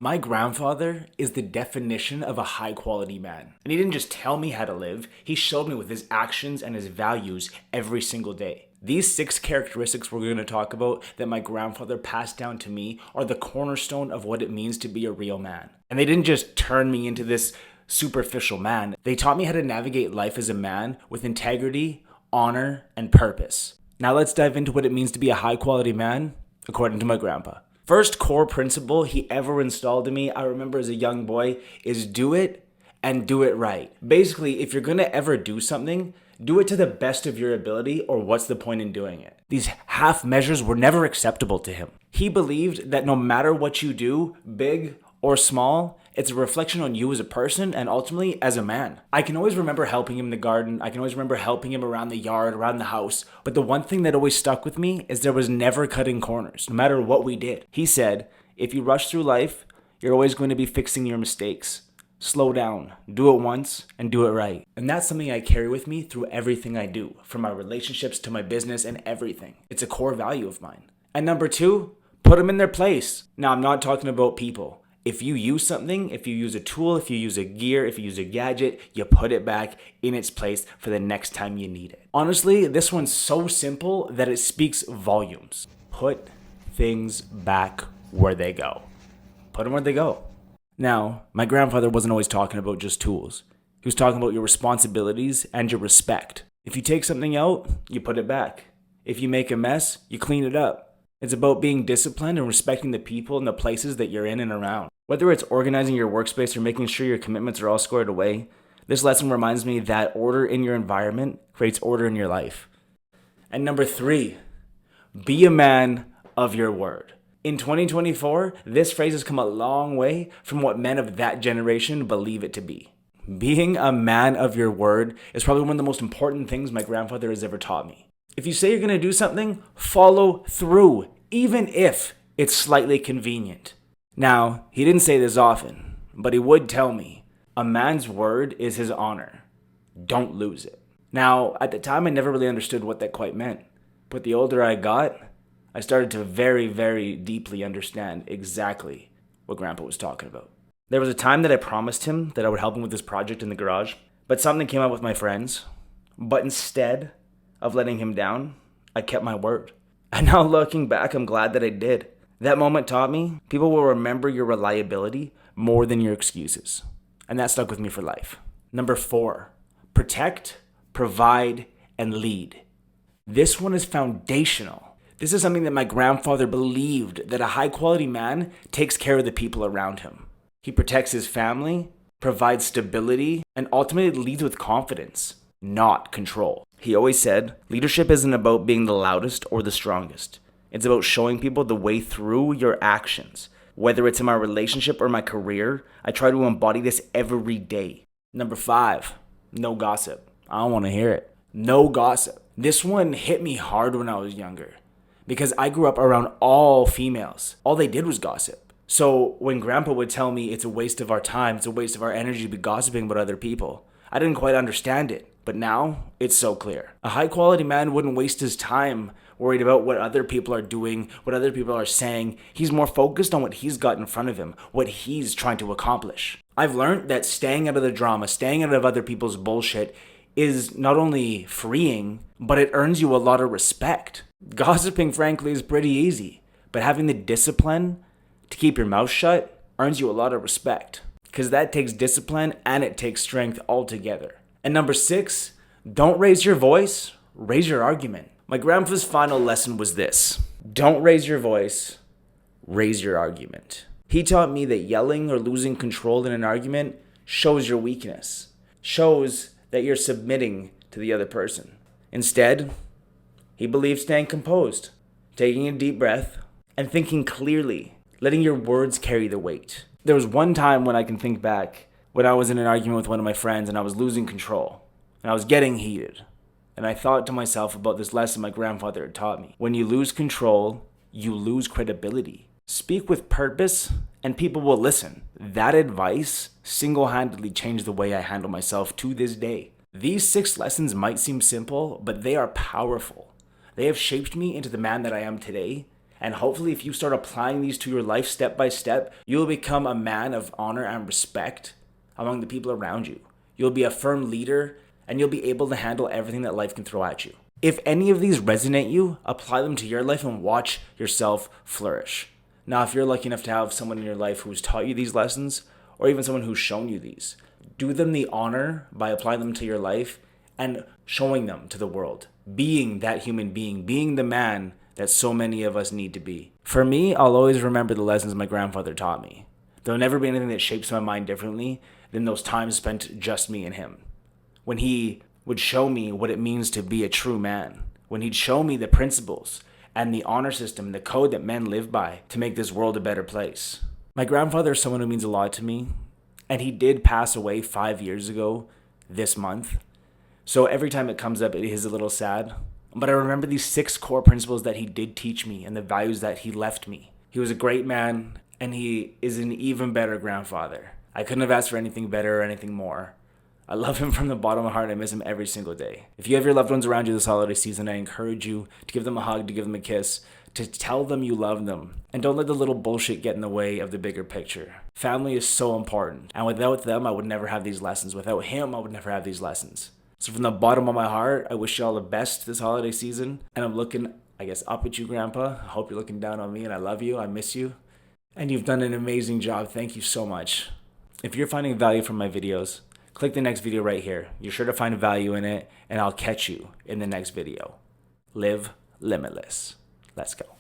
My grandfather is the definition of a high quality man. And he didn't just tell me how to live, he showed me with his actions and his values every single day. These 6 characteristics we're going to talk about that my grandfather passed down to me are the cornerstone of what it means to be a real man. And they didn't just turn me into this superficial man. They taught me how to navigate life as a man with integrity, honor, and purpose. Now let's dive into what it means to be a high quality man, according to my grandpa. First core principle he ever installed in me, I remember as a young boy, is do it and do it right. Basically, if you're gonna ever do something, do it to the best of your ability, or what's the point in doing it? These half measures were never acceptable to him. He believed that no matter what you do, big or small, it's a reflection on you as a person and ultimately as a man. I can always remember helping him in the garden. I can always remember helping him around the yard, around the house. But the one thing that always stuck with me is there was never cutting corners, no matter what we did. He said, if you rush through life, you're always going to be fixing your mistakes. Slow down, do it once, and do it right. And that's something I carry with me through everything I do, from my relationships to my business and everything. It's a core value of mine. And number 2, put them in their place. Now, I'm not talking about people. If you use something, if you use a tool, if you use a gear, if you use a gadget, you put it back in its place for the next time you need it. Honestly, this one's so simple that it speaks volumes. Put things back where they go. Put them where they go. Now, my grandfather wasn't always talking about just tools. He was talking about your responsibilities and your respect. If you take something out, you put it back. If you make a mess, you clean it up. It's about being disciplined and respecting the people and the places that you're in and around. Whether it's organizing your workspace or making sure your commitments are all squared away, this lesson reminds me that order in your environment creates order in your life. And number 3, be a man of your word. In 2024, this phrase has come a long way from what men of that generation believe it to be. Being a man of your word is probably one of the most important things my grandfather has ever taught me. If you say you're going to do something, follow through, even if it's slightly convenient. Now, he didn't say this often, but he would tell me, a man's word is his honor. Don't lose it. Now, at the time, I never really understood what that quite meant. But the older I got, I started to very, very deeply understand exactly what Grandpa was talking about. There was a time that I promised him that I would help him with this project in the garage, but something came up with my friends. But instead of letting him down, I kept my word. And now looking back, I'm glad that I did. That moment taught me people will remember your reliability more than your excuses. And that stuck with me for life. Number 4, protect, provide, and lead. This one is foundational. This is something that my grandfather believed, that a high quality man takes care of the people around him. He protects his family, provides stability, and ultimately leads with confidence, not control. He always said, leadership isn't about being the loudest or the strongest. It's about showing people the way through your actions. Whether it's in my relationship or my career, I try to embody this every day. Number 5, no gossip. I don't want to hear it. No gossip. This one hit me hard when I was younger, because I grew up around all females. All they did was gossip. So when Grandpa would tell me it's a waste of our time, it's a waste of our energy to be gossiping about other people, I didn't quite understand it. But now, it's so clear. A high quality man wouldn't waste his time worried about what other people are doing, what other people are saying. He's more focused on what he's got in front of him, what he's trying to accomplish. I've learned that staying out of the drama, staying out of other people's bullshit is not only freeing, but it earns you a lot of respect. Gossiping, frankly, is pretty easy, but having the discipline to keep your mouth shut earns you a lot of respect, because that takes discipline and it takes strength altogether. And number 6, don't raise your voice, raise your argument. My grandpa's final lesson was this: don't raise your voice, raise your argument. He taught me that yelling or losing control in an argument shows your weakness, shows that you're submitting to the other person. Instead, he believed staying composed, taking a deep breath, and thinking clearly, letting your words carry the weight. There was one time when I can think back when I was in an argument with one of my friends and I was losing control and I was getting heated. And I thought to myself about this lesson my grandfather had taught me. When you lose control, you lose credibility. Speak with purpose and people will listen. That advice single-handedly changed the way I handle myself to this day. These 6 lessons might seem simple, but they are powerful. They have shaped me into the man that I am today, And hopefully, if you start applying these to your life step by step, you'll become a man of honor and respect among the people around you. You'll be a firm leader, and you'll be able to handle everything that life can throw at you. If any of these resonate you, apply them to your life and watch yourself flourish. Now, if you're lucky enough to have someone in your life who's taught you these lessons, or even someone who's shown you these, do them the honor by applying them to your life and showing them to the world. Being that human being the man that so many of us need to be. For me, I'll always remember the lessons my grandfather taught me. There'll never be anything that shapes my mind differently than those times spent just me and him. When he would show me what it means to be a true man. When he'd show me the principles and the honor system, the code that men live by to make this world a better place. My grandfather is someone who means a lot to me, and he did pass away 5 years ago this month. So every time it comes up, it is a little sad. But I remember these 6 core principles that he did teach me and the values that he left me. He was a great man, and he is an even better grandfather. I couldn't have asked for anything better or anything more. I love him from the bottom of my heart. I miss him every single day. If you have your loved ones around you this holiday season, I encourage you to give them a hug, to give them a kiss, to tell them you love them. And don't let the little bullshit get in the way of the bigger picture. Family is so important. And without them, I would never have these lessons. Without him, I would never have these lessons. So from the bottom of my heart, I wish you all the best this holiday season. And I'm looking, I guess, up at you, Grandpa. I hope you're looking down on me, and I love you. I miss you. And you've done an amazing job. Thank you so much. If you're finding value from my videos, click the next video right here. You're sure to find value in it, and I'll catch you in the next video. Live limitless. Let's go.